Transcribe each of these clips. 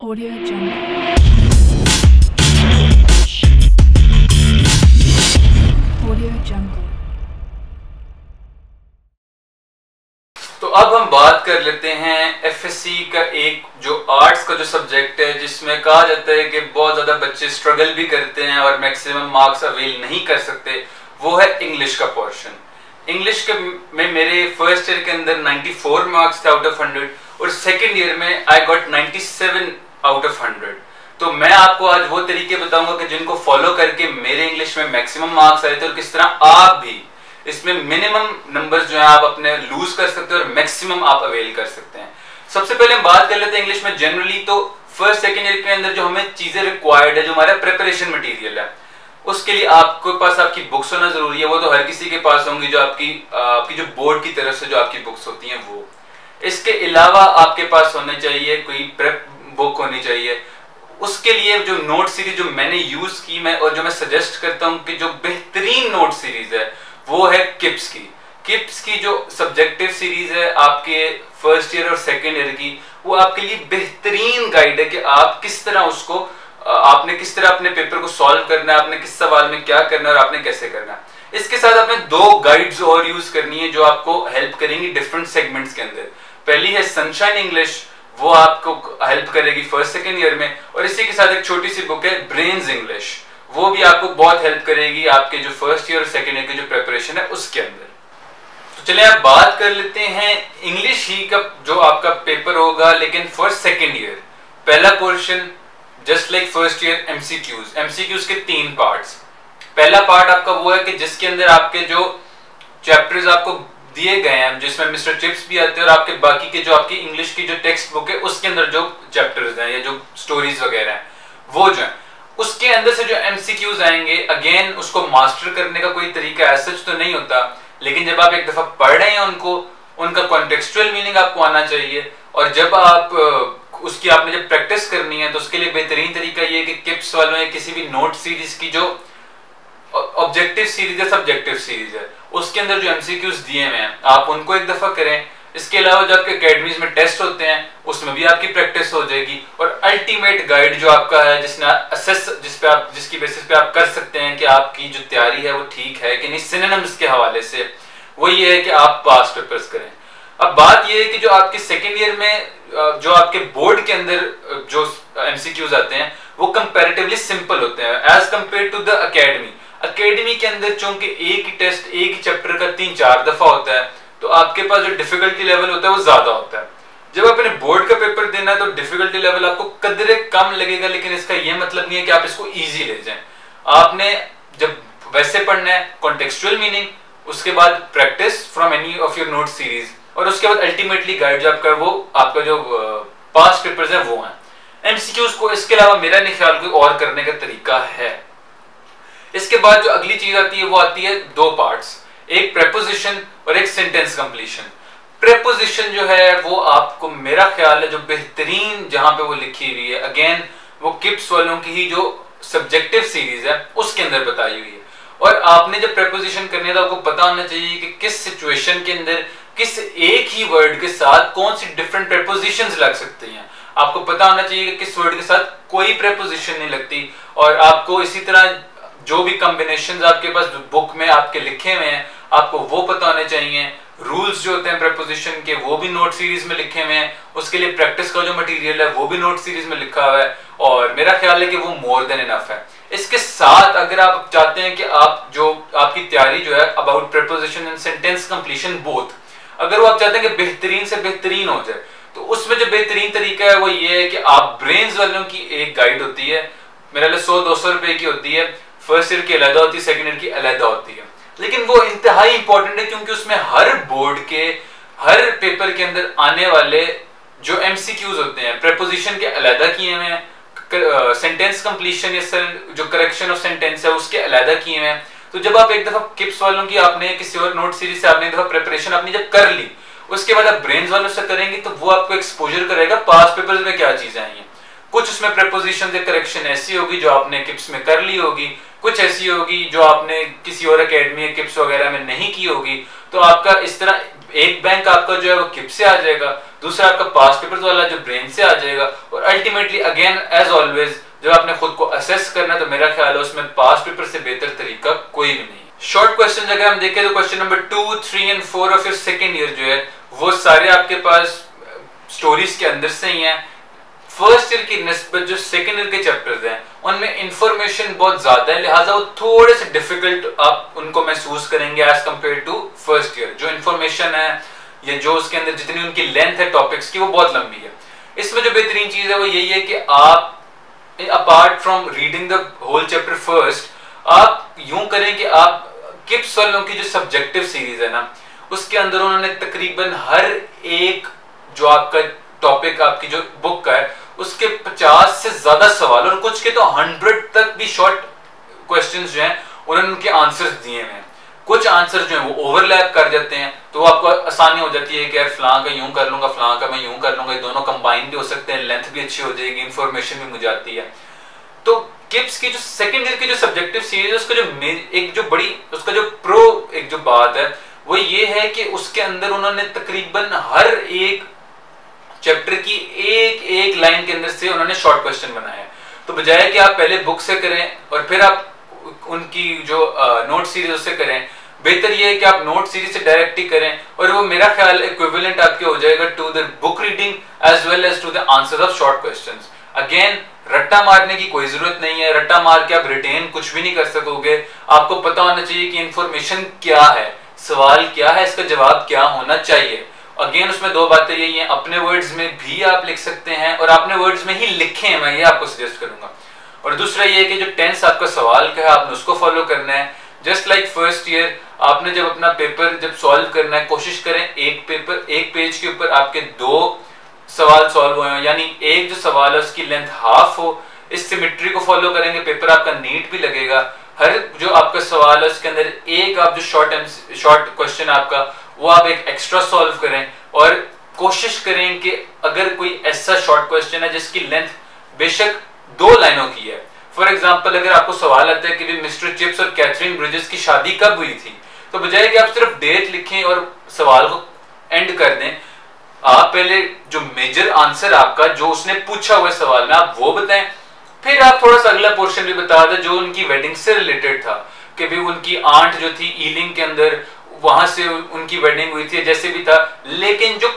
Audio Jungle. Audio Jungle. तो अब हम बात कर लेते हैं एफएससी का एक जो आर्ट्स का जो सब्जेक्ट है, जिसमें कहा जाता है कि बहुत ज्यादा बच्चे स्ट्रगल भी करते हैं और मैक्सिमम मार्क्स अवेल नहीं कर सकते। वो है इंग्लिश का पोर्शन। इंग्लिश के में मेरे फर्स्ट ईयर के अंदर 94 मार्क्स थे आउट ऑफ 100 और सेकेंड ईयर में आई गॉट 97 आउट ऑफ 100। तो मैं आपको आज वो तरीके बताऊंगा कि जिनको फॉलो करके मेरे इंग्लिश में मैक्सिमम मार्क्स आए थे और किस तरह आप भी इसमें मिनिमम नंबर्स जो है आप अपने लूज कर सकते हो और मैक्सिमम आप अवेल कर सकते हैं। सबसे पहले हम बात कर लेते हैं इंग्लिश में जनरली। तो फर्स्ट सेकेंड ईयर के अंदर जो हमें चीजें रिक्वायर्ड है, जो हमारा प्रिपरेशन मटेरियल है, उसके लिए आपके पास आपकी बुक्स होना जरूरी है। वो तो हर किसी के पास होंगी, जो आपकी जो बोर्ड की तरफ से जो आपकी बुक्स होती हैं वो। इसके अलावा आपके पास होने चाहिए कोई प्रेप बुक होनी चाहिए। उसके लिए जो नोट सीरीज जो मैंने यूज की मैं और जो मैं सजेस्ट करता हूं कि जो बेहतरीन नोट सीरीज है वो है किप्स की। किप्स की जो सब्जेक्टिव सीरीज है आपके फर्स्ट ईयर और सेकेंड ईयर की, वो आपके लिए बेहतरीन गाइड है कि आप किस तरह उसको आपने किस तरह अपने पेपर को सॉल्व करना है, आपने किस सवाल में क्या करना है और आपने कैसे करना है। इसके साथ आपने दो गाइड्स और यूज करनी है जो आपको हेल्प करेंगी डिफरेंट सेगमेंट्स के अंदर। पहली है सनशाइन इंग्लिश, वो आपको हेल्प करेगी फर्स्ट सेकेंड ईयर में, और इसी के साथ एक छोटी सी बुक है ब्रेन्स इंग्लिश, वो भी आपको बहुत हेल्प करेगी आपके जो फर्स्ट ईयर और सेकेंड ईयर की जो प्रिपरेशन है उसके अंदर। तो चलिए आप बात कर लेते हैं इंग्लिश ही का जो आपका पेपर होगा, लेकिन फॉर सेकेंड ईयर। पहला portion just like first year MCQs के 3 पार्ट्स। पहला पार्ट आपका वो है कि जिसके अंदर आपके जो चैप्टर्स आपको दिए गए हैं, जिसमें मिस्टर चिप्स भी आते हैं और आपके बाकी के जो आपकी इंग्लिश की जो टेक्स्ट बुक है उसके अंदर जो चैप्टर्स हैं या जो स्टोरीज वगैरह हैं वो जो है उसके अंदर से जो एमसीक्यूज आएंगे, अगेन उसको मास्टर करने का कोई तरीका ऐसा तो नहीं होता, लेकिन जब आप एक दफा पढ़ रहे हैं उनका कॉन्टेक्सचुअल मीनिंग आपको आना चाहिए। और जब आप उसकी आपने जब प्रैक्टिस करनी है तो उसके लिए बेहतरीन तरीका ये है कि किप्स वालों या किसी भी नोट सीरीज की जो ऑब्जेक्टिव सीरीज है, सब्जेक्टिव सीरीज है, उसके अंदर जो एमसीक्यूज दिए हुए हैं आप उनको एक दफा करें। इसके अलावा जो आपके अकेडमीज में टेस्ट होते हैं उसमें भी आपकी प्रैक्टिस हो जाएगी। और अल्टीमेट गाइड जो आपका है जिसकी बेसिस पे आप कर सकते हैं कि आपकी जो तैयारी है वो ठीक है कि नहीं सिनोनिम्स के हवाले से, वो ये है कि आप पास पेपर्स करें। अब बात ये है कि जो आपके सेकेंड ईयर में जो आपके बोर्ड के अंदर जो एमसीक्यूज आते हैं वो कंपैरेटिवली सिंपल होते हैं as compare to the academy के अंदर चूंकि एक ही टेस्ट एक ही चैप्टर का 3-4 दफा होता है तो आपके पास जो डिफिकल्टी लेवल होता है वो ज्यादा होता है। जब अपने बोर्ड का पेपर देना है तो डिफिकल्टी लेवल आपको कदरे कम लगेगा, लेकिन इसका ये मतलब नहीं है कि आप इसको इजी ले जाएं। आपने जब वैसे पढ़ना है कॉन्टेक्सचुअल मीनिंग, उसके बाद practice from any of your note series, और उसके बाद अल्टीमेटली गाइड जो आपका जो पास्ट पेपर्स है वो है एमसीक्यूज को। इसके अलावा मेरा नहीं ख्याल कोई और करने का तरीका है। इसके बाद जो अगली चीज आती है वो आती है 2 पार्ट्स, एक प्रेपोजिशन और एक सेंटेंस कंप्लीशन। प्रेपोजिशन जो है वो आपको मेरा ख्याल है जो बेहतरीन जहां पे वो लिखी हुई है, अगेन वो किप्स वालों की ही जो सब्जेक्टिव सीरीज है उसके अंदर बताई हुई है। और आपने जब प्रेपोजिशन करनी है तो आपको पता होना चाहिए कि किस सिचुएशन के अंदर किस एक ही वर्ड के साथ कौन सी डिफरेंट प्रेपोजिशंस लग सकती हैं। आपको पता होना चाहिए कि किस वर्ड के साथ कोई प्रेपोजिशन नहीं लगती, और आपको इसी तरह जो भी कॉम्बिनेशंस आपके पास बुक में आपके लिखे हुए हैं आपको वो पता होने चाहिए। रूल्स जो होते हैं प्रेपोजिशन के वो भी नोट सीरीज में लिखे हुए हैं, उसके लिए प्रैक्टिस का जो मटेरियल है वो भी नोट सीरीज में लिखा हुआ है, और मेरा ख्याल है कि वो मोर देन इनफ है। इसके साथ अगर आप चाहते हैं कि आपकी तैयारी जो है about preposition and sentence completion both, अगर वो आप चाहते हैं कि बेहतरीन से बेहतरीन हो जाए, तो उसमें जो बेहतरीन तरीका है वो ये है कि आप ब्रेन्स वालों की एक गाइड होती है, मेरे लिए 100-200 रुपए की होती है, फर्स्ट ईयर की अलग होती है, सेकेंड ईयर की अलग होती है, लेकिन वो इंतहाई इंपॉर्टेंट है क्योंकि उसमें हर बोर्ड के हर पेपर के अंदर आने वाले जो एमसीक्यूज होते हैं प्रेपोजिशन के अलग किए हुए हैं, सेंटेंस कंप्लीशन या जो करेक्शन ऑफ सेंटेंस है उसके अलग किए हुए हैं। तो जब आप एक दफा किप्स वालों की आपने किसी और नोट सीरीज से आपने एक दफा प्रिपरेशन आपने जब कर ली, उसके बाद आप ब्रेन्स वालों से करेंगे तो वो आपको एक्सपोजर करेगा पास्ट पेपर्स में क्या चीजें आई हैं। कुछ उसमें प्रेपोजिशन या करेक्शन ऐसी होगी जो आपने किप्स में कर ली होगी, कुछ ऐसी होगी जो आपने किसी और एकेडमी या किप्स वगैरह में नहीं की होगी। तो आपका इस तरह एक बैंक आपका जो है वो किप्स से आ जाएगा, दूसरा आपका पास्ट पेपर्स वाला जो ब्रेन से आ जाएगा, और अल्टीमेटली अगेन एज ऑलवेज जब आपने खुद को असेस करना है तो मेरा ख्याल है उसमें पास्ट पेपर से बेहतर तरीका कोई भी नहीं। शॉर्ट क्वेश्चन अगर हम देखें तो question number 2, 3 and 4 of your second year जो है वो सारे आपके पास स्टोरीज के अंदर से ही हैं। फर्स्ट ईयर की निस्बत जो सेकेंड ईयर के चैप्टर्स हैं उनमें इंफॉर्मेशन बहुत ज्यादा है, लिहाजा वो थोड़े से डिफिकल्ट आप उनको महसूस करेंगे as compare to first year. जो इंफॉर्मेशन है या जो उसके अंदर जितनी उनकी लेंथ है टॉपिक्स की वो बहुत लंबी है। इसमें जो बेहतरीन चीज है वो यही है कि आप apart from reading the whole chapter first, आप यूं करें कि आप किप्स वालों की जो सब्जेक्टिव सीरीज है ना उसके अंदर उन्होंने तकरीबन हर एक जो आपका टॉपिक आपकी जो बुक का है उसके 50 से ज्यादा सवाल और कुछ के तो 100 तक भी शॉर्ट क्वेश्चंस जो हैं उन्होंने उनके आंसर्स दिए हैं। कुछ आंसर जो है वो ओवरलैप कर जाते हैं तो आपको आसानी हो जाती है कि यार फलां का यूं कर लूंगा, फलां का मैं यूं कर लूंगा, ये दोनों कंबाइन भी हो सकते हैं, लेंथ भी अच्छी हो जाएगी, इंफॉर्मेशन भी मुझे आती है। तो किप्स की जो सेकेंड ईयर की जो सब्जेक्टिव सीरीज है उसका जो एक जो बड़ी उसका जो प्रो एक जो बात है वो ये है कि उसके अंदर उन्होंने तकरीबन हर एक चैप्टर की एक एक लाइन के अंदर से उन्होंने शॉर्ट क्वेश्चन बनाया है। तो बजाय कि आप पहले बुक से करें और फिर आप उनकी जो नोट सीरीज उससे करें, बेहतर ये है कि आप नोट सीरीज से डायरेक्ट ही करें और वो मेरा ख्याल इक्विवेलेंट आपके हो जाएगा to the book reading as well as to the answer of short questions. Again रट्टा मारने की कोई जरूरत नहीं है, रट्टा मार के आप रिटेन कुछ भी नहीं कर सकोगे। आपको पता होना चाहिए कि इंफॉर्मेशन क्या है, सवाल क्या है, इसका जवाब क्या होना चाहिए। अगेन उसमें दो बातें यही हैं, अपने वर्ड्स में भी आप लिख सकते हैं और अपने वर्ड्स में ही लिखें, मैं ये आपको सजेस्ट करूंगा। और दूसरा ये है कि जो टेंस आपका सवाल का है आपने उसको फॉलो करना है। जस्ट लाइक फर्स्ट ईयर आपने जब अपना पेपर जब सॉल्व करना है कोशिश करें एक पेज के ऊपर आपके 2 सवाल सॉल्व हो, यानी एक जो सवाल है उसकी लेंथ हाफ हो। इस सिमेट्री को फॉलो करेंगे पेपर आपका नीट भी लगेगा। हर जो आपका सवाल है उसके अंदर एक आप जो शॉर्ट क्वेश्चन आपका वो आप एक एक्स्ट्रा सॉल्व करें और कोशिश करें कि अगर कोई ऐसा शॉर्ट क्वेश्चन है जिसकी लेंथ बेशक 2 लाइनों की है, फॉर एग्जांपल अगर आपको सवाल आता है कि मिस्टर चिप्स और कैथरीन ब्रिजेस की शादी कब हुई थी, तो बजाय कि आप सिर्फ डेट लिखें और सवाल को एंड कर दें, आप पहले जो मेजर आंसर आपका जो उसने पूछा हुआ सवाल में आप वो बताएं, फिर आप थोड़ा सा अगला पोर्शन भी बता दें जो उनकी वेडिंग से रिलेटेड था कि भी उनकी आंट जो थी ईलिंग के अंदर वहां से उनकी वेडिंग हुई थी जैसे भी था, लेकिन जो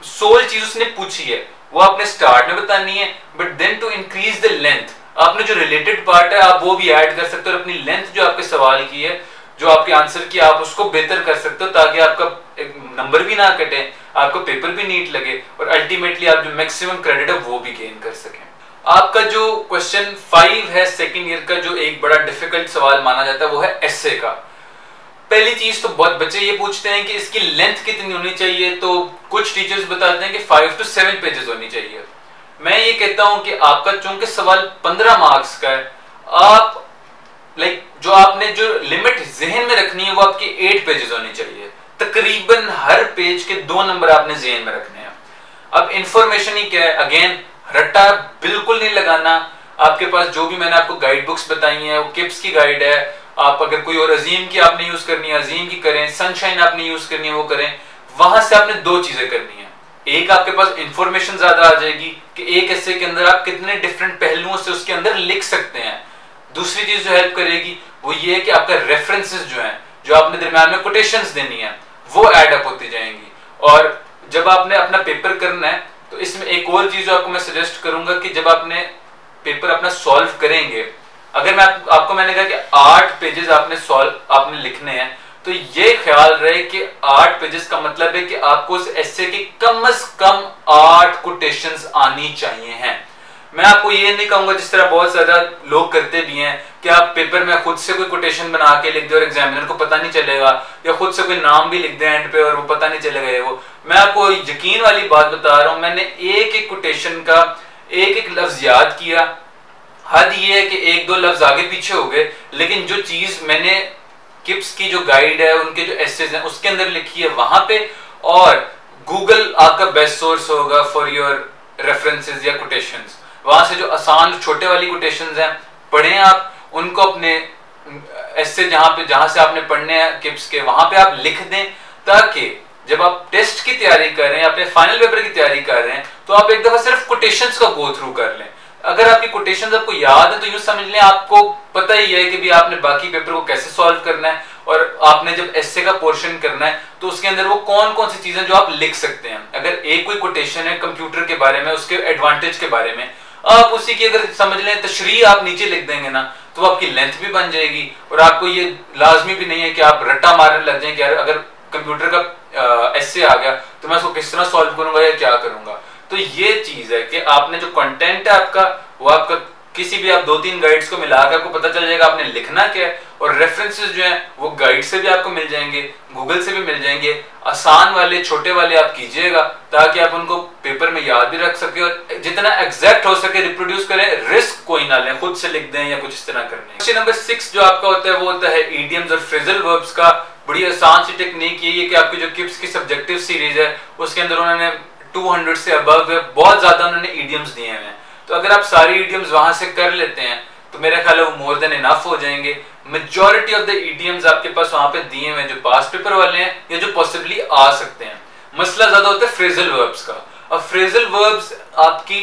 सोल चीज उसने पूछी है वो आपने स्टार्ट में बतानी है। But then to increase the length आपने जो रिलेटेड पार्ट है आप वो भी ऐड कर सकते हो और अपनी लेंथ जो आपके सवाल की है जो आपके आंसर की आप उसको बेहतर कर सकते हो ताकि आपका एक नंबर भी ना कटे, आपको पेपर भी नीट लगे और अल्टीमेटली आप जो मैक्सिमम क्रेडिट है वो भी गेन कर सकें। आपका जो क्वेश्चन 5 है सेकेंड ईयर का जो एक बड़ा डिफिकल्ट सवाल माना जाता है वो है एसे का। पहली चीज तो बहुत बच्चे ये पूछते हैं कि इसकी लेंथ कितनी होनी चाहिए, तो कुछ टीचर्स बताते हैं कि 5 to 7 पेजेस होनी चाहिए। मैं ये कहता हूं कि आपका चूंकि सवाल 15 मार्क्स का है, आप जो आपने जो लिमिट जहन में रखनी है वो आपकी 8 पेजेस होनी चाहिए। तकरीबन हर पेज के 2 नंबर आपने जहन में रखने हैं। अब इंफॉर्मेशन ही क्या है, अगेन रट्टा बिल्कुल नहीं लगाना। आपके पास जो भी मैंने आपको गाइड बुक्स बताई हैं वो किप्स की गाइड है, आप अगर कोई और अजीम की आपने यूज करनी है अजीम की करें, सनशाइन आपने यूज करनी है वो करें। वहां से आपने 2 चीजें करनी है, एक आपके पास इंफॉर्मेशन ज्यादा आ जाएगी कि एक ऐसे के अंदर आप कितने डिफरेंट पहलुओं से उसके अंदर लिख सकते हैं। दूसरी चीज जो हेल्प करेगी वो ये है कि आपका रेफरेंसेस जो हैं, जो आपने दरम्यान में कोटेशंस देनी है वो ऐड अप होती जाएंगी। और जब आपने अपना पेपर करना है तो इसमें एक और चीज आपको मैं सजेस्ट करूंगा कि जब आपने पेपर अपना सॉल्व करेंगे, अगर मैं आपको मैंने कहा कि 8 पेजेस आपने लिखने हैं, तो ये ख्याल रहे कि 8 पेजेस का मतलब है कि आपको उस एसे की कम से कम 8 कोटेशंस आनी चाहिए हैं। मैं आपको ये नहीं कहूंगा जिस तरह बहुत ज्यादा लोग करते भी हैं कि आप पेपर में खुद से कोई कोटेशन बना के लिख दे और एग्जामिनर को पता नहीं चलेगा, या खुद से कोई नाम भी लिख दे एंड पे और वो पता नहीं चलेगा। वो मैं आपको यकीन वाली बात बता रहा हूं, मैंने एक एक कोटेशन का एक एक लफ्ज याद किया। हद ये है कि 1-2 लफ्ज आगे पीछे हो गए, लेकिन जो चीज मैंने किप्स की जो गाइड है उनके जो एसेज हैं उसके अंदर लिखी है वहां पे, और गूगल आपका बेस्ट सोर्स होगा फॉर योर रेफरेंसेस या कोटेशंस। वहां से जो आसान छोटे वाली कोटेशंस हैं पढ़ें, आप उनको अपने एसे जहां से आपने पढ़ने हैं किप्स के वहां पे आप लिख दें, ताकि जब आप टेस्ट की तैयारी कर रहे हैं, अपने फाइनल पेपर की तैयारी कर रहे हैं, तो आप एक दफा सिर्फ कोटेशंस का गो थ्रू कर लें। अगर आपकी कोटेशंस आपको याद है तो यूं समझ लें आपको पता ही है कि भी आपने बाकी पेपर को कैसे सॉल्व करना है, और आपने जब एस्से का पोर्शन करना है तो उसके अंदर वो कौन कौन सी चीजें जो आप लिख सकते हैं। अगर एक कोई कोटेशन है कंप्यूटर के बारे में, उसके एडवांटेज के बारे में, आप उसी की अगर समझ लें तशरीह आप नीचे लिख देंगे ना, तो आपकी लेंथ भी बन जाएगी, और आपको ये लाजमी भी नहीं है कि आप रट्टा मारने लग जाएं कि अगर कंप्यूटर का एस्से आ गया तो मैं उसको किस तरह सॉल्व करूंगा या क्या करूंगा। तो ये चीज है कि आपने जो कंटेंट है आपका, वो आपका किसी भी आप 2-3 गाइड्स को मिलाकर आपको पता चल जाएगा आपने लिखना क्या है, और रेफरेंसेस जो हैं वो गाइड से भी आपको मिल जाएंगे, गूगल से भी मिल जाएंगे। आसान वाले छोटे वाले आप कीजिएगा ताकि आप उनको पेपर में याद भी रख सके और जितना एग्जैक्ट हो सके रिप्रोड्यूस करें, रिस्क कोई ना लें, खुद से लिख दें या कुछ इस तरह करने। क्वेश्चन नंबर 6 जो आपका होता है वो होता है इडियम्स और फ्रेजल वर्ब्स का। बड़ी आसान सी टेक्निक ये है कि आपकी जो किप्स की सब्जेक्टिव सीरीज है उसके अंदर उन्होंने 200 से अबव बहुत ज्यादा उन्होंने इडियम्स दिए हैं, तो अगर आप सारी इडियम्स वहां से कर लेते हैं तो मेरा ख्याल है वो मोर देन इनफ हो जाएंगे। मेजॉरिटी ऑफ द इडियम्स आपके पास वहां पे दिए हुए हैं जो पास्ट पेपर वाले हैं या जो पॉसिबली आ सकते हैं। मसला ज्यादा होता है फ्रेजल वर्ब्स का। अब फ्रेजल वर्ब्स आपकी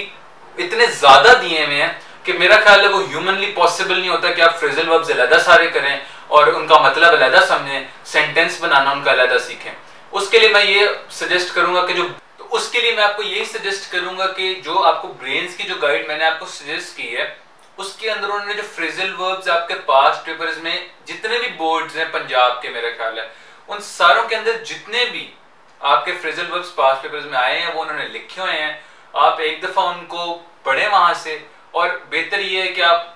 इतने ज्यादा दिए हुए हैं कि मेरा ख्याल है वो ह्यूमनली पॉसिबल नहीं होता कि आप फ्रेजल वर्ब्स अलग सारे करें और उनका मतलब अलग समझें, सेंटेंस बनाना उनका अलग सीखें। उसके लिए मैं ये सजेस्ट करूंगा कि उसके लिए मैं आपको यही सजेस्ट करूंगा कि जो आपको ब्रेन्स की जो गाइड मैंने आपको सजेस्ट की है उसके अंदर उन्होंने जो फ्रेजल वर्ब्स आपके पास्ट पेपर्स में जितने भी बोर्ड्स हैं पंजाब के, मेरा ख्याल है उन सारों के अंदर जितने भी आपके फ्रेजल वर्ब्स पास्ट पेपर्स में आए हैं वो उन्होंने लिखे हुए हैं। आप एक दफा उनको पढ़ें वहां से, और बेहतर ये है कि आप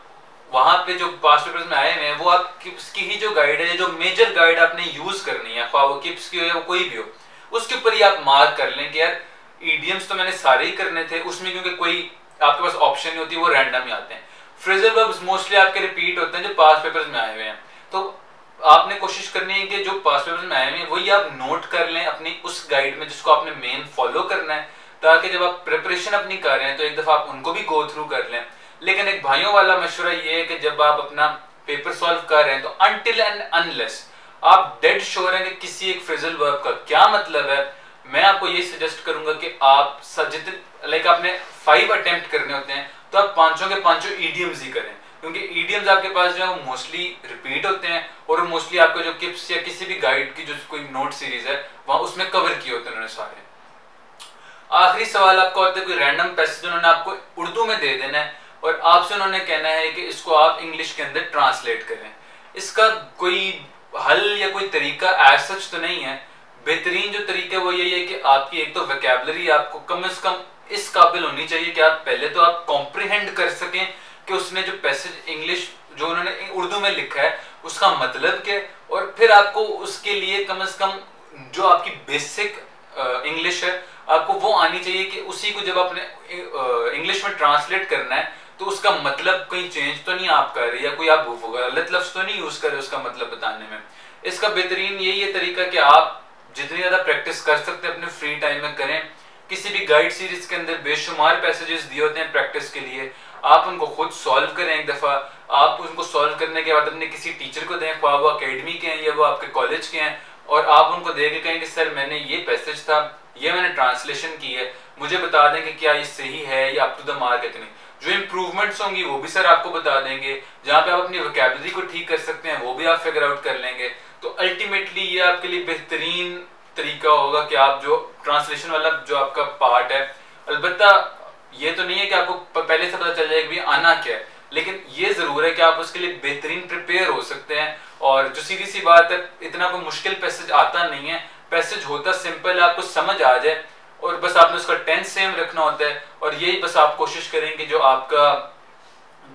वहां पे जो पास्ट पेपर्स में आए हुए हैं वो आप किप्स की ही जो गाइड है, जो मेजर गाइड आपने यूज करनी है, वो किप्स की हो या कोई भी हो, उसके ऊपर ही आप मार्क कर लें कि यार इडियम्स तो मैंने सारे ही करने थे उसमें, क्योंकि कोई आपके पास ऑप्शन नहीं होती, वो रैंडम ही आते हैं। फ्रेजल वर्ब्स मोस्टली आपके रिपीट होते हैं जो पास्ट पेपर्स में आए हुए हैं, तो आपने कोशिश करनी है कि जो पास्ट पेपर्स में आए हुए हैं वही आप नोट कर लें अपनी उस गाइड में जिसको आपने मेन फॉलो करना है, ताकि जब आप प्रिपरेशन अपनी कर रहे हैं तो एक दफा आप उनको भी गो थ्रू कर लें। लेकिन एक भाइयों वाला मशवरा ये है कि जब आप अपना पेपर सॉल्व कर रहे हैं तो अनटिल एंड अनलेस आप डेड श्योर हैं कि किसी एक फ्रेजल वर्ब का क्या मतलब है, मैं आपको ये सजेस्ट करूंगा कि आप लाइक आपने 5 अटेम्प्ट करने होते हैं तो आप पांचों के पांचों इडियम्स ही करें, क्योंकि इडियम्स आपके पास जो है वो मोस्टली रिपीट होते हैं और मोस्टली आपके जो किप्स या किसी भी गाइड की जो कोई नोट सीरीज है वहां उसमें कवर किए होते हैं उन्होंने सारे। आखिरी सवाल आपका होता है कोई रैंडम पैसेज उन्होंने आपको उर्दू में दे देना है और आपसे उन्होंने कहना है कि इसको आप इंग्लिश के अंदर ट्रांसलेट करें। इसका कोई हल या कोई तरीका एज सच तो नहीं है। बेहतरीन जो तरीका है वो यही है कि आपकी एक तो वोकैबुलरी आपको कम से कम इस काबिल होनी चाहिए कि आप पहले तो आप कॉम्प्रिहेंड कर सकें कि उसने जो पैसेज इंग्लिश जो उन्होंने उर्दू में लिखा है उसका मतलब क्या है, और फिर आपको उसके लिए कम से कम जो आपकी बेसिक इंग्लिश है आपको वो आनी चाहिए कि उसी को जब आपने इंग्लिश में ट्रांसलेट करना है तो उसका मतलब कहीं चेंज तो नहीं आप कर रहे या कोई आप गलत लफ्ज तो नहीं यूज कर रहे उसका मतलब बताने में। इसका बेहतरीन यही है तरीका कि आप जितनी ज्यादा प्रैक्टिस कर सकते हैं अपने फ्री टाइम में करें। किसी भी गाइड सीरीज के अंदर बेशुमार पैसेजेस दिए होते हैं प्रैक्टिस के लिए, आप उनको खुद सॉल्व करें एक दफा। आप उनको सॉल्व करने के बाद अपने किसी टीचर को दें, वो अकेडमी के हैं या वो आपके कॉलेज के हैं, और आप उनको दे के कहें कि सर मैंने ये पैसेज था, ये मैंने ट्रांसलेशन की है, मुझे बता दें कि क्या ये सही है या अप टू द मार्क है कि नहीं। जो इम्प्रूवमेंट्स होंगी वो भी सर आपको बता देंगे, जहाँ पे आप अपनी वोकैबुलरी को ठीक कर सकते हैं वो भी आप फिगर आउट कर लेंगे। तो अल्टीमेटली ये आपके लिए बेहतरीन तरीका होगा कि आप जो ट्रांसलेशन वाला जो आपका पार्ट है, अलबत्ता ये तो नहीं है कि आपको पहले से पता चल जाए कि भी आना क्या है, लेकिन ये जरूर है कि आप उसके लिए बेहतरीन प्रिपेयर हो सकते हैं। और जो सीधी सी बात है, इतना कोई मुश्किल पैसेज आता नहीं है, पैसेज होता सिंपल है, आपको समझ आ जाए और बस आपने उसका टेंस सेम रखना होता है। और यही बस आप कोशिश करें कि जो आपका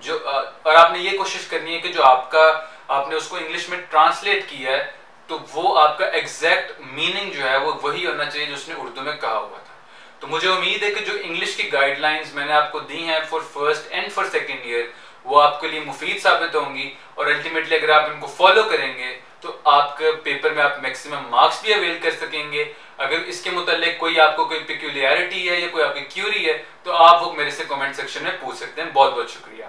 जो और आपने ये कोशिश करनी है कि जो आपका आपने उसको इंग्लिश में ट्रांसलेट किया है तो वो आपका एग्जैक्ट मीनिंग जो है वो वही होना चाहिए जो उसने उर्दू में कहा हुआ था। तो मुझे उम्मीद है कि जो इंग्लिश की गाइडलाइंस मैंने आपको दी हैं for first and for second year वो आपके लिए मुफीद साबित होंगी, और अल्टीमेटली अगर आप इनको फॉलो करेंगे तो आपके पेपर में आप मैक्सिमम मार्क्स भी अवेल कर सकेंगे। अगर इसके मुतालिक कोई आपको कोई पिक्यूलियरिटी है या कोई आपकी क्यूरी है तो आप वो मेरे से कमेंट सेक्शन में पूछ सकते हैं। बहुत बहुत शुक्रिया।